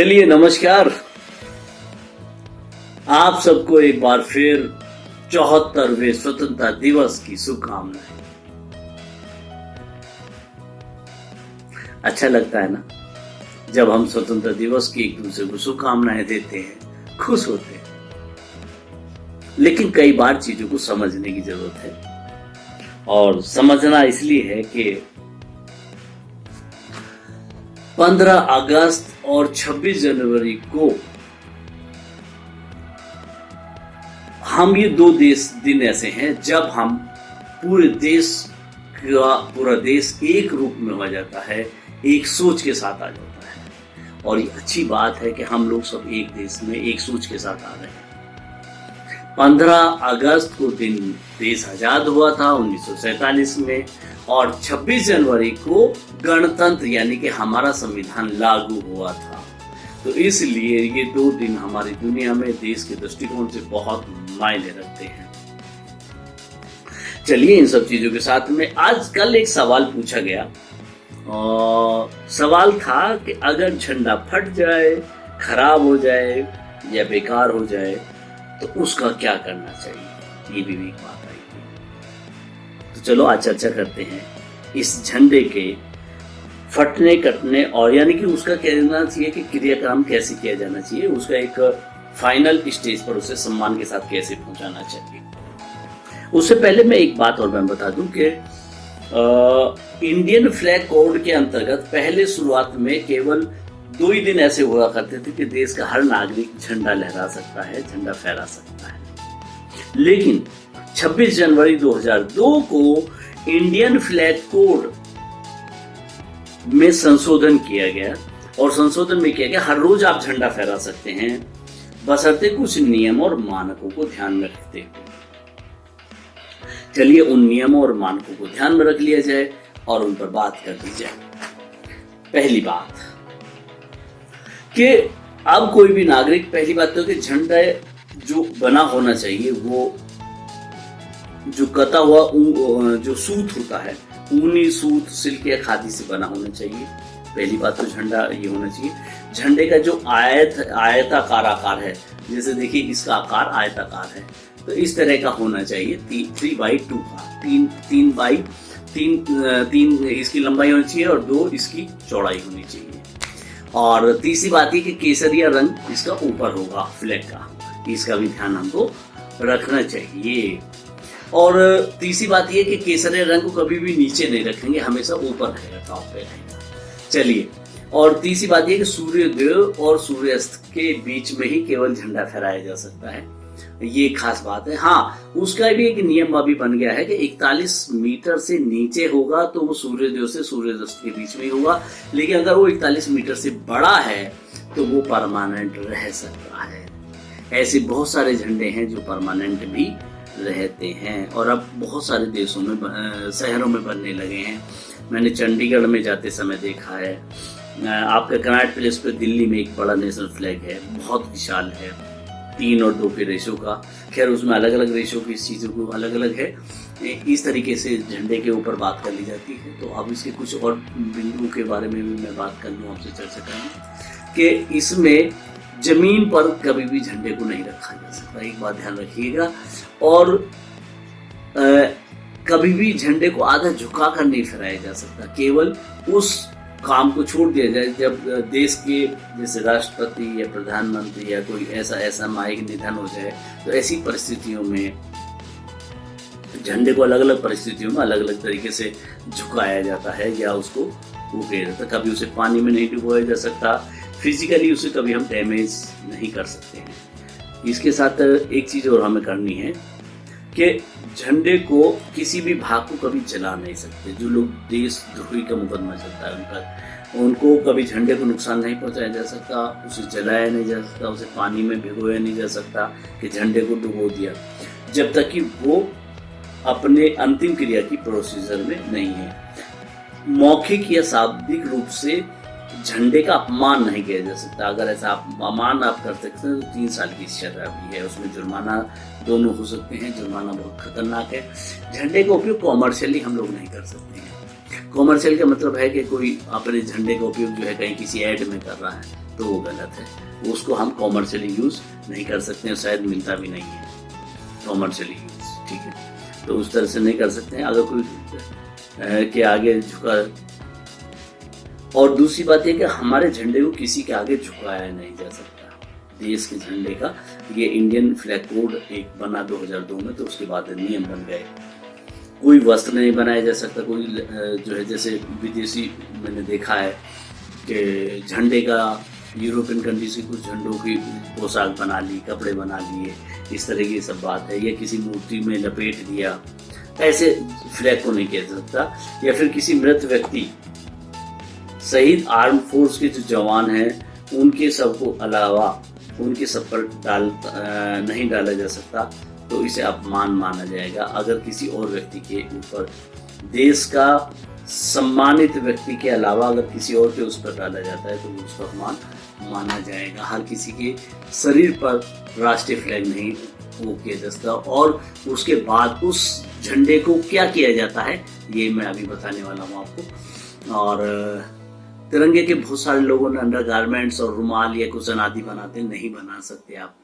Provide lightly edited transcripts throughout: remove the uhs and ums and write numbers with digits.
चलिए नमस्कार। आप सबको एक बार फिर 74वें स्वतंत्रता दिवस की शुभकामनाएं। अच्छा लगता है ना जब हम स्वतंत्रता दिवस की एक दूसरे को शुभकामनाएं देते हैं, खुश होते हैं। लेकिन कई बार चीजों को समझने की जरूरत है, और समझना इसलिए है कि 15 अगस्त और 26 जनवरी को हम ये दो दिन ऐसे हैं जब हम पूरा देश एक रूप में हो जाता है, एक सोच के साथ आ जाता है। और ये अच्छी बात है कि हम लोग सब एक देश में एक सोच के साथ आ रहे हैं। 15 अगस्त को दिन देश आजाद हुआ था 1947 में, और 26 जनवरी को गणतंत्र यानी कि हमारा संविधान लागू हुआ था। तो इसलिए ये दो दिन हमारी दुनिया में देश के दृष्टिकोण से बहुत मायने रखते हैं। चलिए इन सब चीजों के साथ में आज कल एक सवाल पूछा गया, और सवाल था कि अगर झंडा फट जाए, खराब हो जाए या बेकार हो जाए तो उसका क्या करना चाहिए। ये भी एक बात आई थी। तो चलो आज चर्चा करते हैं इस झंडे के फटने कटने, और यानी कि उसका कहना चाहिए कि क्रियाक्रम कैसे किया जाना चाहिए, उसका एक फाइनल स्टेज पर उसे सम्मान के साथ कैसे पहुंचाना चाहिए। उससे पहले मैं एक बात और मैं बता दूं कि इंडियन फ्लैग कोड के अंतर्गत पहले शुरुआत में केवल 2 ही दिन ऐसे हुआ करते थे कि देश का हर नागरिक झंडा लहरा सकता है, झंडा फहरा सकता है। लेकिन 26 जनवरी 2002 को इंडियन फ्लैग कोड में संशोधन किया गया, और संशोधन में किया गया हर रोज आप झंडा फहरा सकते हैं, बशर्ते कुछ नियम और मानकों को ध्यान में रखते हुए। चलिए उन नियमों और मानकों को ध्यान में रख लिया जाए और उन पर बात कर दी जाए। पहली बात कि अब कोई भी नागरिक, पहली बात तो कि झंडा जो बना होना चाहिए वो जो कता हुआ जो सूत होता है, ऊनी सूत, सिल्क या खादी से बना होना चाहिए। पहली बात तो झंडा ये होना चाहिए। झंडे का जो आयताकार आकार है, जैसे देखिए इसका आकार आयताकार है, तो इस तरह का होना चाहिए। 3x2 का 3 इसकी लंबाई होनी चाहिए और 2 इसकी चौड़ाई होनी चाहिए। और तीसरी बात ये कि केसरिया रंग इसका ऊपर होगा फ्लैग का, इसका भी ध्यान हमको रखना चाहिए। और तीसरी बात ये कि केसरिया रंग को कभी भी नीचे नहीं रखेंगे, हमेशा ऊपर रहेगा, टॉप पे रहेगा। चलिए, और तीसरी बात ये कि सूर्योदय और सूर्यास्त के बीच में ही केवल झंडा फहराया जा सकता है, ये खास बात है। हाँ, उसका भी एक नियम अभी बन गया है कि 41 मीटर से नीचे होगा तो वो सूर्योदय से सूर्यास्त के बीच में ही होगा, लेकिन अगर वो 41 मीटर से बड़ा है तो वो परमानेंट रह सकता है। ऐसे बहुत सारे झंडे हैं जो परमानेंट भी रहते हैं, और अब बहुत सारे देशों में शहरों में बनने लगे हैं। मैंने चंडीगढ़ में जाते समय देखा है। आपके कनॉट प्लेस पे दिल्ली में एक बड़ा नेशनल फ्लैग है, बहुत विशाल है, 3 और 2 के रेशो का। खैर उसमें अलग अलग रेशो की चीज़ों को अलग अलग है। इस तरीके से झंडे के ऊपर बात कर ली जाती है। तो अब इसके कुछ और बिंदुओं के बारे में भी मैं बात कर लूँ, आपसे चर्चा करूँ कि इसमें जमीन पर कभी भी झंडे को नहीं रखा जा सकता, एक बात ध्यान रखिएगा। और कभी भी झंडे को आधा झुका कर नहीं फहराया जा सकता। केवल उस काम को छोड़ दिया जाए जब देश के जैसे राष्ट्रपति या प्रधानमंत्री या कोई ऐसा मायिक निधन हो जाए, तो ऐसी परिस्थितियों में झंडे को अलग अलग परिस्थितियों में अलग अलग तरीके से झुकाया जाता है या उसको वो किया जाता है। कभी उसे पानी में नहीं डुबोया जा सकता, फिजिकली उसे कभी हम डैमेज नहीं कर सकते हैं। इसके साथ एक चीज और हमें करनी है कि झंडे को किसी भी भाग को कभी जला नहीं सकते। जो लोग देशद्रोही का मुकदमा चलता है उनको कभी झंडे को नुकसान नहीं पहुंचाया जा सकता, उसे जलाया नहीं जा सकता, उसे पानी में भिगोया नहीं जा सकता कि झंडे को डुबो दिया, जब तक कि वो अपने अंतिम क्रिया की प्रोसीजर में नहीं है। मौखिक या शाब्दिक रूप से झंडे का अपमान नहीं किया जा सकता। अगर ऐसा अपमान आप कर सकते हैं तो 3 साल की सजा भी है, उसमें जुर्माना दोनों हो सकते हैं। जुर्माना बहुत खतरनाक है। झंडे का उपयोग कॉमर्शियली हम लोग नहीं कर सकते हैं। कॉमर्शियल का मतलब है कि कोई अपने झंडे का उपयोग जो है कहीं किसी ऐड में कर रहा है तो वो गलत है, उसको हम कॉमर्शियली यूज नहीं कर सकते हैं, शायद मिलता भी नहीं है कॉमर्शियली यूज, ठीक है। तो उस तरह से नहीं कर सकते हैं अगर कोई के आगे झुका। और दूसरी बात यह कि हमारे झंडे को किसी के आगे झुकाया नहीं जा सकता, देश के झंडे का। ये इंडियन फ्लैग कोड एक बना 2002 में, तो उसके बाद नियम बन गए। कोई वस्त्र नहीं बनाया जा सकता, कोई जो है जैसे विदेशी मैंने देखा है कि झंडे का यूरोपियन कंट्री से कुछ झंडों की पोशाक बना ली, कपड़े बना लिए, इस तरह की सब बात है, या किसी मूर्ति में लपेट दिया, ऐसे फ्लैग को नहीं किया जा सकता। या फिर किसी मृत व्यक्ति, शहीद आर्म फोर्स के जो जवान हैं उनके सबको अलावा उनके सब पर नहीं डाला जा सकता, तो इसे अपमान माना जाएगा। अगर किसी और व्यक्ति के ऊपर, देश का सम्मानित व्यक्ति के अलावा अगर किसी और के उस पर डाला जाता है तो उसका अपमान माना जाएगा। हर किसी के शरीर पर राष्ट्रीय फ्लैग नहीं वो किया जा सकता। और उसके बाद उस झंडे को क्या किया जाता है ये मैं अभी बताने वाला हूँ आपको। और तिरंगे के बहुत सारे लोगों ने अंडरगारमेंट्स और रुमाल या कुछ आदि बनाते, नहीं बना सकते आप।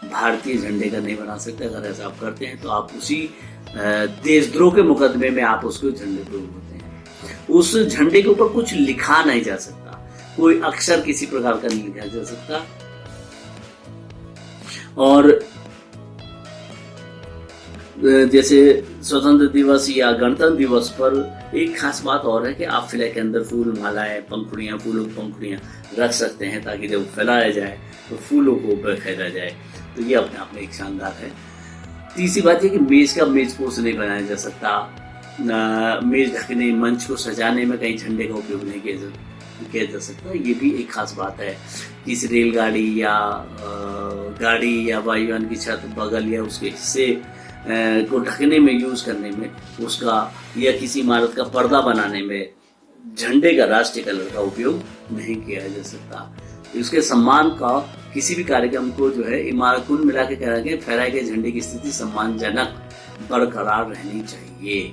भारतीय झंडे का नहीं बना सकते। अगर ऐसा आप करते हैं तो आप उसी देशद्रोह के मुकदमे में आप उसको झंडे पे होते हैं। उस झंडे के ऊपर कुछ लिखा नहीं जा सकता, कोई अक्षर किसी प्रकार का नहीं लिखा जा सकता। और जैसे स्वतंत्र दिवस या गणतंत्र दिवस पर एक खास बात और है कि आप फ्लैग के अंदर फूल, मालाएं, पंखुड़ियां, फूलों की पंखुड़ियां रख सकते हैं ताकि जब फैलाया जाए तो फूलों को बखेरा जाए। तो ये अपने आप में एक शानदार है। तीसरी बात है कि मेज का मेज पोस्ट नहीं बनाया जा सकता। मेज ढकने, मंच को सजाने में कहीं झंडे का उपयोग नहीं किया जा सकता। ये भी एक खास बात है। किसी रेलगाड़ी या गाड़ी या वायुयान की छत, बगल या उसके हिस्से को ढकने में, यूज करने में उसका, या किसी इमारत का पर्दा बनाने में झंडे का, राष्ट्रीय कलर का उपयोग नहीं किया जा सकता। उसके सम्मान का किसी भी कार्यक्रम को जो है इमारत कुल मिला के कह रहे फहराए गए झंडे की स्थिति सम्मानजनक बरकरार रहनी चाहिए।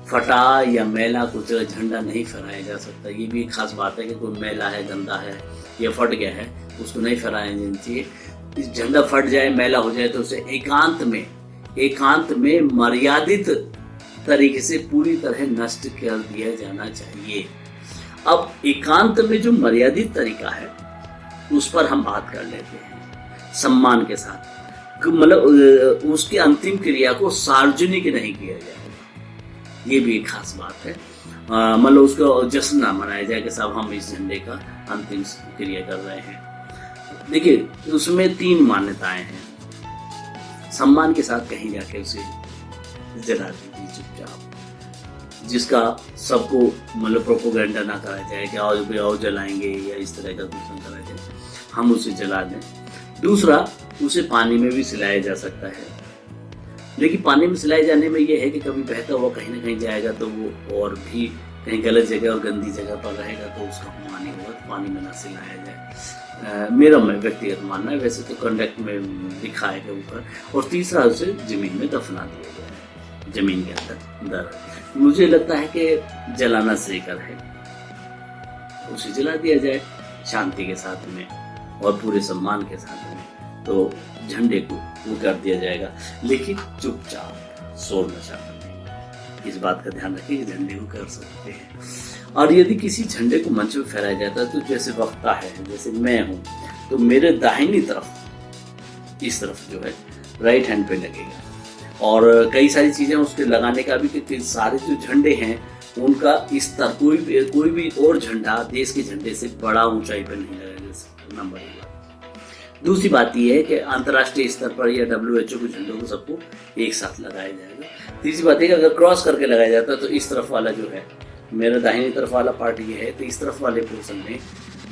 फटा या मैला कुछ झंडा नहीं फहराया जा सकता। ये भी एक खास बात है कि कोई मैला है, गंदा है या फट गया है, उसको नहीं फहराया जाना चाहिए। झंडा फट जाए, मैला हो जाए तो उसे एकांत में मर्यादित तरीके से पूरी तरह नष्ट कर दिया जाना चाहिए। अब एकांत में जो मर्यादित तरीका है उस पर हम बात कर लेते हैं सम्मान के साथ। मतलब उसकी अंतिम क्रिया को सार्वजनिक नहीं किया जाएगा, ये भी एक खास बात है। मतलब उसको जश्न ना मनाया जाए कि साहब हम इस झंडे का अंतिम क्रिया कर रहे हैं। देखिए उसमें 3 मान्यताएं हैं। सम्मान के साथ कहीं जाके उसे जला दीजिए चुपचाप, जिसका सबको मतलब प्रोपोगेंडा ना कराया जाए कि आओ जलाएंगे या इस तरह का कुछ ना कराया जाए, हम उसे जला दें। दूसरा, उसे पानी में भी सिलाया जा सकता है, लेकिन पानी में सिलाए जाने में यह है कि कभी बहता हुआ कहीं ना कहीं जाएगा तो वो और भी कहीं गलत जगह और गंदी जगह पर रहेगा, तो उसका अपमान होगा, तो पानी में ना सिलाया जाए। मेरा व्यक्तिगत मानना है, वैसे तो कंडक्ट में लिखा है ऊपर। और तीसरा, उसे जमीन में दफना दिया गया, जमीन के अंदर। मुझे लगता है कि जलाना श्रेयकर है, उसे जला दिया जाए शांति के साथ में और पूरे सम्मान के साथ में, तो झंडे को वो कर दिया जाएगा, लेकिन चुपचाप, शोर मचाकर नहीं। इस बात का ध्यान रखिए कि झंडे को कर सकते हैं। और यदि किसी झंडे को मंच में फहराया जाता है तो जैसे वक्ता है, जैसे मैं हूं, तो मेरे दाहिनी तरफ, इस तरफ जो है राइट हैंड पे लगेगा। और कई सारी चीजें उसके लगाने का भी, क्योंकि सारे जो झंडे हैं उनका स्तर, कोई भी और झंडा देश के झंडे से बड़ा ऊंचाई पर नहीं लगाया जा सकता, नंबर 1 बात। दूसरी बात यह है कि अंतर्राष्ट्रीय स्तर पर या WHO के झंडों को सबको एक साथ लगाया जाएगा। तीसरी बात है कि अगर क्रॉस करके लगाया जाता है तो इस तरफ वाला जो है, मेरा दाहिनी तरफ वाला पार्ट ये है, तो इस तरफ वाले पोर्शन में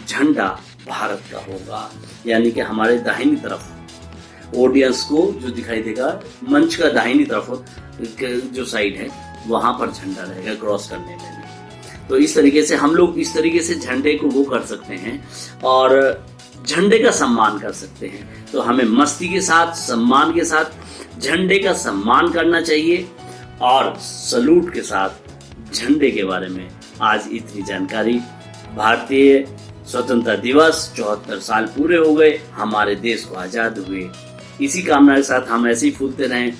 झंडा भारत का होगा, यानी कि हमारे दाहिनी तरफ ऑडियंस को जो दिखाई देगा, मंच का दाहिनी तरफ जो साइड है वहां पर झंडा रहेगा क्रॉस करने में। तो इस तरीके से हम लोग इस तरीके से झंडे को वो कर सकते हैं और झंडे का सम्मान कर सकते हैं। तो हमें मस्ती के साथ, सम्मान के साथ झंडे का सम्मान करना चाहिए और सलूट के साथ झंडे के बारे में आज इतनी जानकारी। भारतीय स्वतंत्रता दिवस 74 साल पूरे हो गए हमारे देश को आजाद हुए। इसी कामना के साथ हम ऐसे ही फूलते रहें,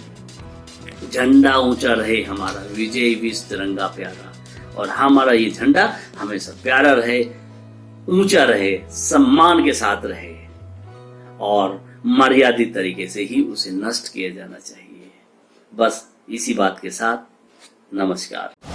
झंडा ऊंचा रहे हमारा, विजय विश्व तिरंगा प्यारा, और हमारा ये झंडा हमेशा प्यारा रहे, ऊंचा रहे, सम्मान के साथ रहे और मर्यादित तरीके से ही उसे नष्ट किया जाना चाहिए। बस इसी बात के साथ नमस्कार।